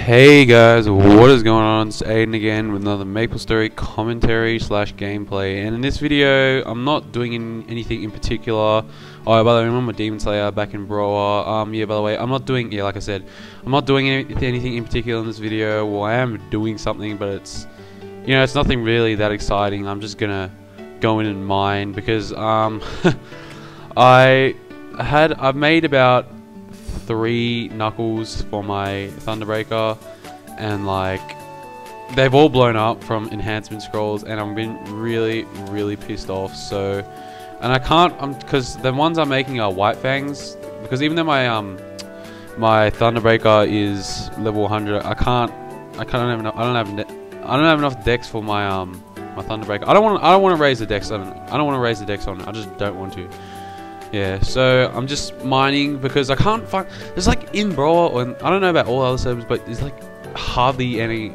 Hey guys, what is going on? It's Aiden again with another Maplestory commentary slash gameplay, and in this video I'm not doing anything in particular. Oh, by the way, remember Demon Slayer back in Broa. Yeah, by the way, I'm not doing, like I said, I'm not doing anything in particular in this video. Well, I am doing something, but it's, it's nothing really that exciting. I'm just gonna go in and mine because I've made about 3 knuckles for my Thunderbreaker, and like they've all blown up from enhancement scrolls, and I've been really pissed off. So, and I can't, because the ones I'm making are white fangs, because even though my my Thunderbreaker is level 100, I don't have enough dex for my my Thunderbreaker. I don't want to raise the dex on it. I don't want to raise the dex on it. I just don't want to. Yeah, so I'm just mining because I can't find. There's like in Brawler, and I don't know about all other servers, but there's like hardly any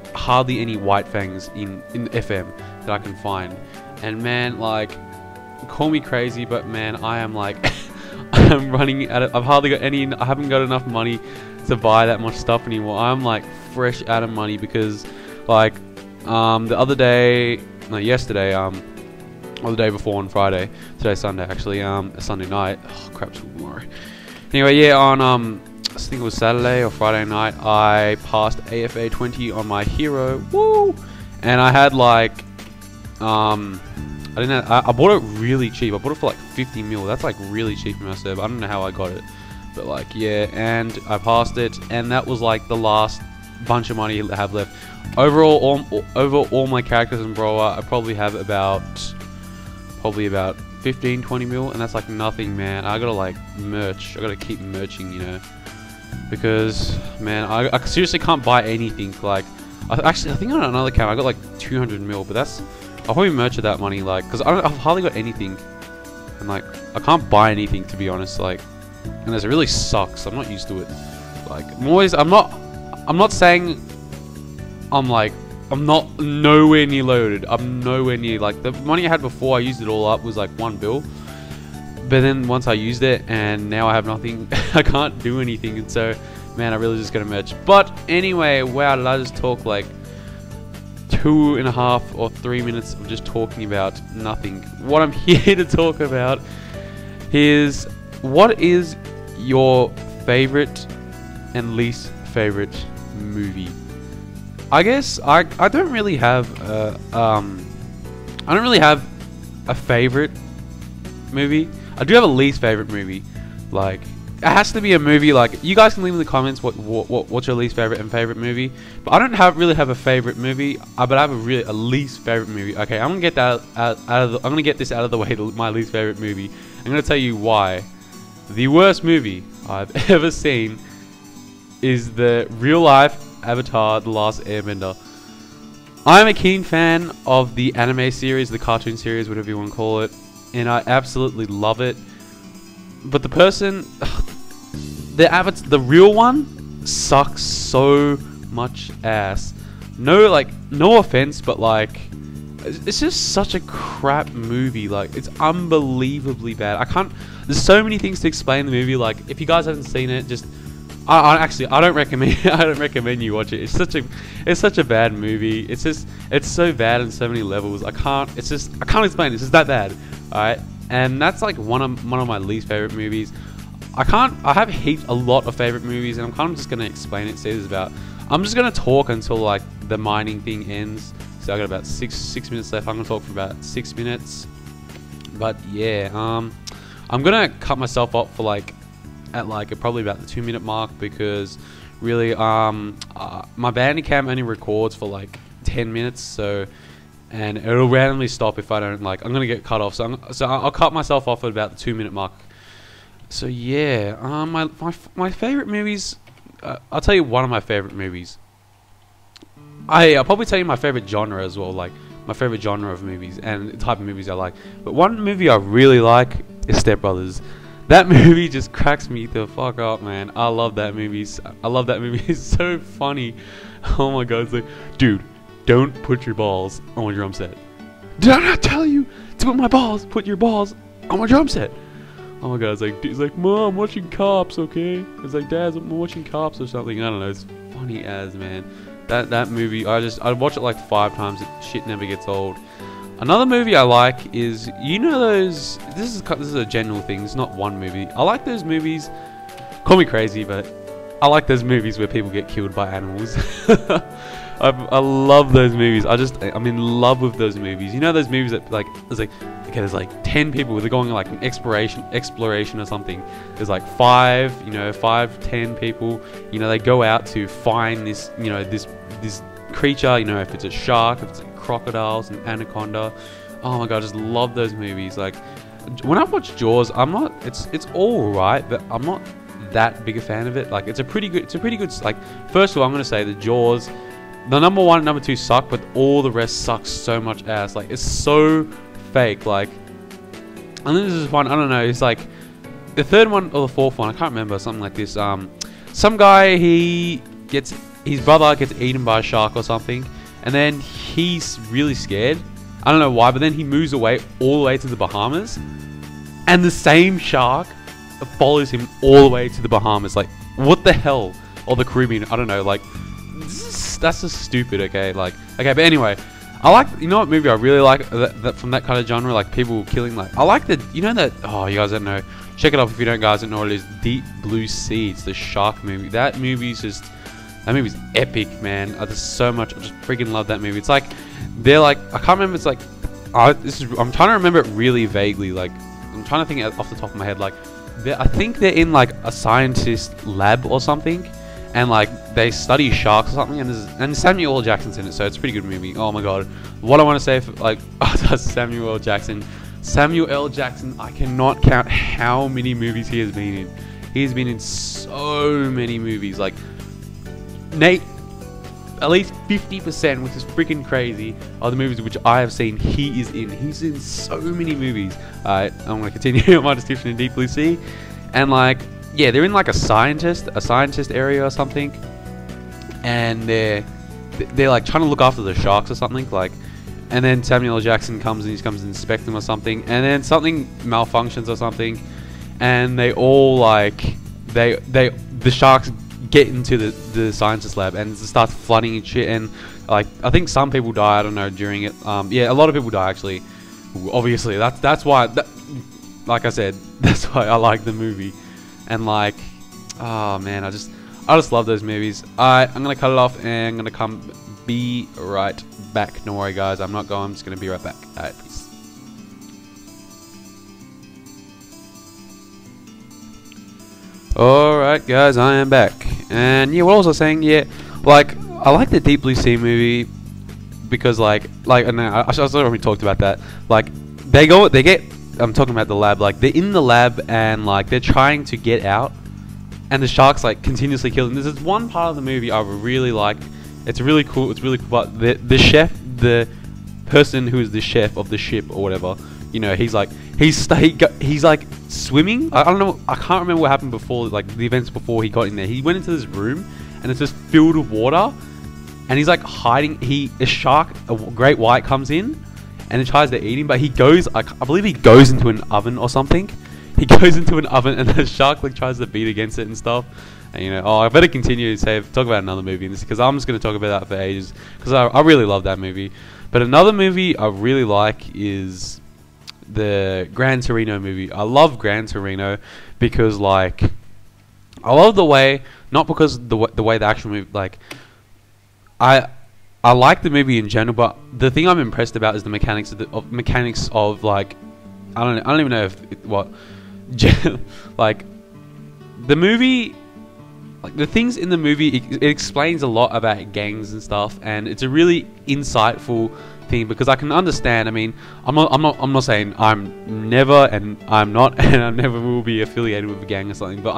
white fangs in FM that I can find. And man, like, call me crazy, but man, I am like, I'm running out of. I've hardly got any. I haven't got enough money to buy that much stuff anymore. I'm like fresh out of money because, like, the other day, no, yesterday, or the day before on Friday. Today's Sunday, actually. Sunday night. Oh crap, tomorrow. Anyway, yeah, on I think it was Saturday or Friday night, I passed AFA 20 on my hero. Woo! And I had like I bought it really cheap. I bought it for like 50 mil. That's like really cheap in my server. I don't know how I got it, but like, yeah, and I passed it, and that was like the last bunch of money I have left. Overall, over all my characters in Brawler, I probably have about 15-20 mil, and that's like nothing, man. I gotta like merch. I gotta keep merching, because man, I seriously can't buy anything. Like, I think on another account I got like 200 mil, but I'll probably merch with that money, like, because I've hardly got anything, and like I can't buy anything, to be honest. Like, and this really sucks. I'm not used to it. Like, I'm not saying I'm not nowhere near loaded. I'm nowhere near, like, the money I had before I used it all up was like 1 bill. But then once I used it and now I have nothing, I can't do anything. And so, man, I really just gotta merch. But anyway, wow, did I just talk like 2.5 or 3 minutes of just talking about nothing. What I'm here to talk about is, what is your favorite and least favorite movie? I guess I don't really have a favorite movie. I do have a least favorite movie. Like, it has to be a movie. Like, you guys can leave in the comments what's your least favorite and favorite movie. But I don't really have a favorite movie. But I have a least favorite movie. Okay, I'm gonna get that I'm gonna get this out of the way. My least favorite movie. I'm gonna tell you why. The worst movie I've ever seen is the real life Avatar: The Last Airbender. I'm a keen fan of the anime series, the cartoon series, whatever you want to call it, and I absolutely love it. But the real one sucks so much ass. No offense, but like, it's just such a crap movie. Like, it's unbelievably bad. There's so many things to explain the movie. Like, if you guys haven't seen it, just I don't recommend you watch it. It's such a bad movie. It's so bad on so many levels. I can't explain it. It's just that bad. Alright? And that's like one of my least favorite movies. I have a lot of favorite movies, and I'm kind of just gonna explain it, say this about. I'm just gonna talk until like the mining thing ends. So I got about six minutes left. I'm gonna talk for about 6 minutes. But yeah, I'm gonna cut myself off for like at like probably about the 2-minute mark, because really my Bandicam only records for like 10 minutes, so, and it'll randomly stop if I don't, like, I'm gonna get cut off, so I'll cut myself off at about the 2-minute mark. So yeah, my favorite movies, I'll tell you one of my favorite movies. I'll probably tell you my favorite genre as well, like my favorite genre of movies and the type of movies I like. But one movie I really like is Step Brothers. That movie just cracks me the fuck up, man. I love that movie. I love that movie. It's so funny. Oh my god, it's like, dude, don't put your balls on my drum set. Did I not tell you to put your balls on my drum set? Oh my god, it's like, Mom, I'm watching Cops, okay? It's like, Dad, I'm watching Cops or something. I don't know. It's funny as, man. That movie, I'd watch it like 5 times. Shit never gets old. Another movie I like is, you know those, this is a general thing, it's not one movie. I like those movies, call me crazy, but I like those movies where people get killed by animals. I love those movies. I'm in love with those movies. You know those movies that like, there's like 10 people, they're going on like an exploration or something. There's like 5, 10 people, you know, they go out to find this, you know, this creature, you know, if it's a shark, if it's like crocodiles, an anaconda. Oh my god, I just love those movies. Like when I watch Jaws, it's all right, but I'm not that big a fan of it. Like it's a pretty good like, first of all, I'm gonna say the Jaws, the number 1 and number 2 suck, but all the rest sucks so much ass. Like it's so fake. Like, and then there's one, I don't know, it's like the 3rd one or the 4th one, I can't remember, something like this. Some guy, his brother gets eaten by a shark or something, and then he's really scared. I don't know why, but then he moves away all the way to the Bahamas, and the same shark follows him all the way to the Bahamas. Like, what the hell? Or the Caribbean, I don't know. Like, that's just stupid. Okay, like, okay, but anyway, I like, you know what movie I really like that from that kind of genre, like people killing. Like, I like you know that, oh, you guys don't know, check it out if you don't, guys don't know what it is. Deep Blue Sea. It's the shark movie. That movie's epic, man. I just freaking love that movie. It's like, they're like, I can't remember, it's like, I'm trying to remember it really vaguely. Like, I'm trying to think off the top of my head. Like, I think they're in like a scientist lab or something, and like they study sharks or something, and Samuel L. Jackson's in it, so it's a pretty good movie. Oh my god, what I want to say for like, that's Samuel L. Jackson. Samuel L. Jackson, I cannot count how many movies he has been in. He's been in so many movies. Like, Nate, at least 50%, which is freaking crazy, of the movies which I have seen, he is in. He's in so many movies. Alright, I'm going to continue my description in Deep Blue Sea. And like, yeah, they're in like a scientist area or something. And they're like trying to look after the sharks or something. Like, and then Samuel L. Jackson comes and he comes to inspect them or something. And then something malfunctions or something. And they all like, the sharks get into the scientist lab and it starts flooding and shit, and like I think some people die, I don't know, during it. Yeah, a lot of people die actually. Obviously, that's why, like I said, that's why I like the movie. And like, oh man, I just love those movies. I'm gonna cut it off and I'm gonna be right back. Don't worry guys, I'm not going, I'm just gonna be right back. Alright, peace. Alright guys, I am back. And yeah, what was I saying? Yeah, like, I like the Deep Blue Sea movie because like, and I already talked about that. Like, I'm talking about the lab. Like, they're in the lab and like they're trying to get out, and the sharks like continuously kill them. There's this one part of the movie I really like. It's really cool. But the chef, the person who is the chef of the ship or whatever, you know, he's like swimming. I don't know, I can't remember what happened before, like the events before he got in there. He went into this room and it's just filled with water, and he's like hiding. A shark, a great white, comes in and it tries to eat him, but he goes, I believe he goes into an oven or something. He goes into an oven and the shark like tries to beat against it and stuff. And you know, I better continue to talk about another movie in this, because I'm just going to talk about that for ages, because I really love that movie. But another movie I really like is the Gran Torino movie. I love Gran Torino because like, I love the way, not because the way the actual movie, like, I like the movie in general, but the thing I'm impressed about is the mechanics of like, I don't even know like the movie, like the things in the movie, it explains a lot about gangs and stuff, and it's a really insightful thing, because I can understand. I mean, I'm not saying I'm never and I'm not and I never will be affiliated with a gang or something, but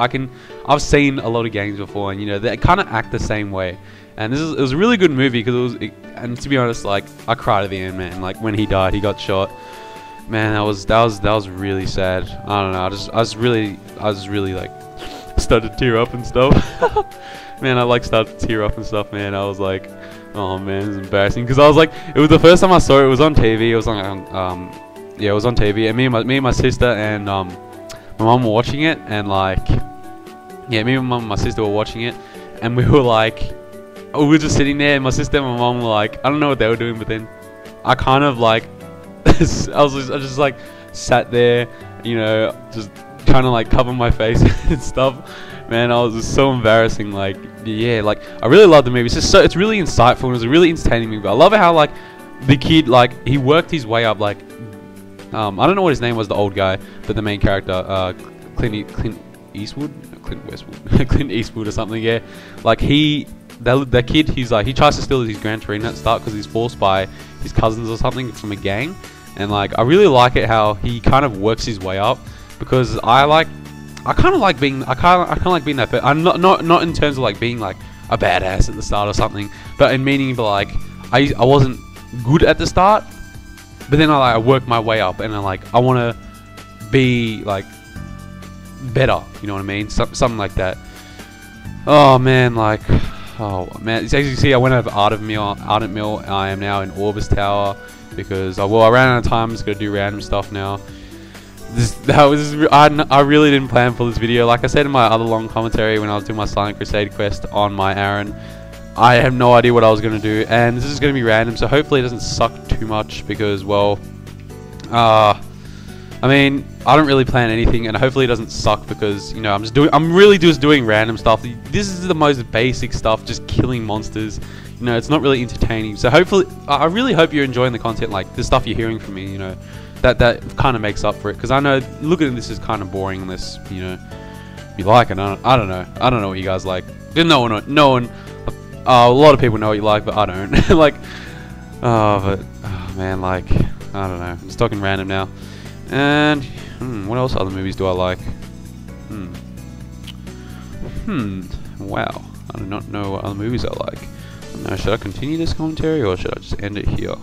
I've seen a lot of gangs before, and you know, they kind of act the same way. And it was a really good movie because and to be honest, like, I cried at the end, man. Like when he died, he got shot. Man, that was really sad. I don't know. I was really like started to tear up and stuff. Man, I like started to tear up and stuff, man. I was like, oh man, it's embarrassing, because I was like, it was the first time I saw it. It was on TV. It was on yeah, it was on TV, and me and my sister and my mum were watching it, and like, yeah, me and my sister were watching it, and we were like, we were just sitting there, and my sister and my mom were like, I don't know what they were doing, but then I kind of like, I just like sat there, you know, just trying to like cover my face and stuff. Man, I was just so embarrassing. Like, yeah, like I really love the movie. It's just so, it's really insightful, and it was a really entertaining movie. I love it how like the kid, like he worked his way up. Like, I don't know what his name was, the old guy, but the main character, Clint Eastwood, Clint Westwood, Clint Eastwood or something. Yeah, like that kid, he's like, he tries to steal his Gran Torino at the start because he's forced by his cousins or something from a gang. And like I really like it how he kind of works his way up, because I kind of like being that, but I'm not in terms of like being like a badass at the start or something, but in meaning like I wasn't good at the start, but then I worked my way up, and I want to be like better, you know what I mean? Something like that. Oh man, like, oh man, as you can see, I went over Ardent Mill. I am now in Orbis Tower because well, I ran out of time. I'm just gonna do random stuff now. I really didn't plan for this video. Like I said in my other long commentary when I was doing my Silent Crusade quest on my Aaron, I have no idea what I was going to do, and this is going to be random, so hopefully it doesn't suck too much, because, well, I mean, I don't really plan anything, and hopefully it doesn't suck, because, you know, I'm really just doing random stuff. This is the most basic stuff, just killing monsters. You know, it's not really entertaining, so hopefully, I really hope you're enjoying the content, like, the stuff you're hearing from me, you know. That kind of makes up for it, because I know looking at this is kind of boring unless, you know, you like it. I don't know what you guys like. No one a lot of people know what you like, but I don't. Like, but oh man, like, I don't know, I'm just talking random now. And what else other movies do I like? Wow, I do not know what other movies I like. I don't know, should I continue this commentary or should I just end it here?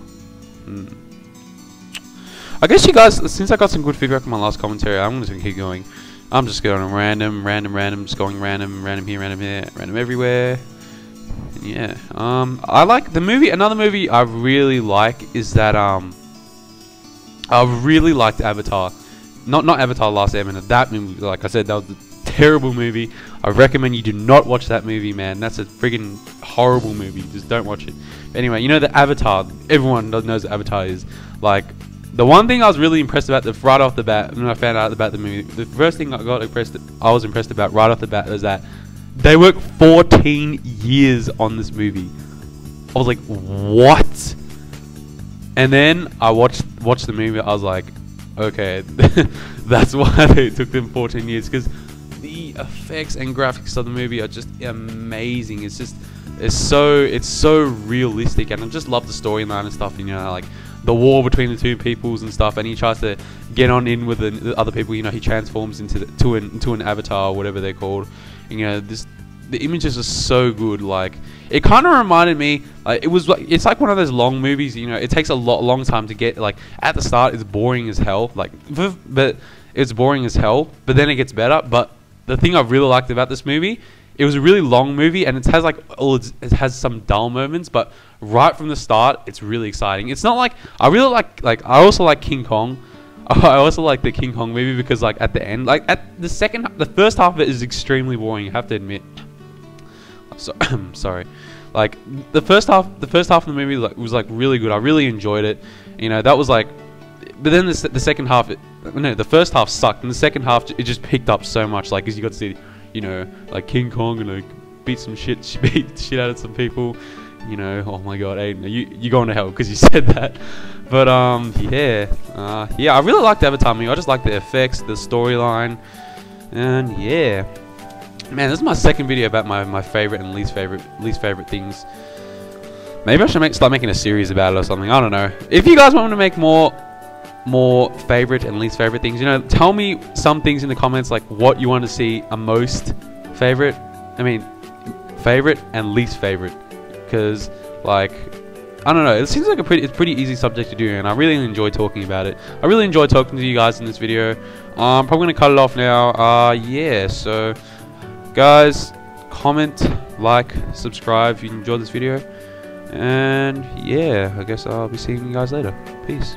I guess you guys, since I got some good feedback from my last commentary, I'm just gonna keep going. I'm just going random, just going random here, random everywhere. And yeah, I like the movie. Another movie I really like is that I really liked Avatar. Not Avatar: Last Airbender. That movie, like I said, that was a terrible movie. I recommend you do not watch that movie, man. That's a friggin' horrible movie. Just don't watch it. But anyway, you know the Avatar. Everyone knows what Avatar is. Like, the one thing I was really impressed about right off the bat when I found out about the movie, the first thing I was impressed about right off the bat was that they worked 14 years on this movie. I was like, what? And then I watched the movie. I was like, okay, that's why they took them 14 years, because the effects and graphics of the movie are just amazing. It's so realistic, and I just love the storyline and stuff. You know, like the war between the two peoples and stuff, and he tries to get on in with the other people. You know, he transforms into an avatar or whatever they're called. And, you know, the images are so good. Like, it kind of reminded me, it's like one of those long movies. You know, it takes a long time to get. Like, at the start, it's boring as hell. Like, but it's boring as hell. But then it gets better. But the thing I really liked about this movie, it was a really long movie, and it has some dull moments, but right from the start, it's really exciting. It's not like I I also like King Kong. I also like the King Kong movie because, like, at the end, like at the first half of it is extremely boring. I have to admit. I'm sorry. Like the first half of the movie was really good. I really enjoyed it. You know, that was like, but then the second half, the first half sucked, and the second half it just picked up so much. Like, because you got to see, you know, like King Kong and like beat shit out of some people. You know, oh my god, Aiden, you going to hell because you said that. But yeah, I really liked Avatar movie. I just like the effects, the storyline, and yeah, man, this is my second video about my favorite and least favorite things. Maybe I should start making a series about it or something. I don't know. If you guys want me to make more favorite and least favorite things, you know, tell me some things in the comments, like what you want to see a most favorite. I mean, favorite and least favorite, because like, I don't know, it seems like it's pretty easy subject to do, and I really enjoy talking about it. I really enjoyed talking to you guys in this video. I'm probably gonna cut it off now. Yeah, so guys, comment, like, subscribe if you enjoyed this video, and yeah, I guess I'll be seeing you guys later. Peace.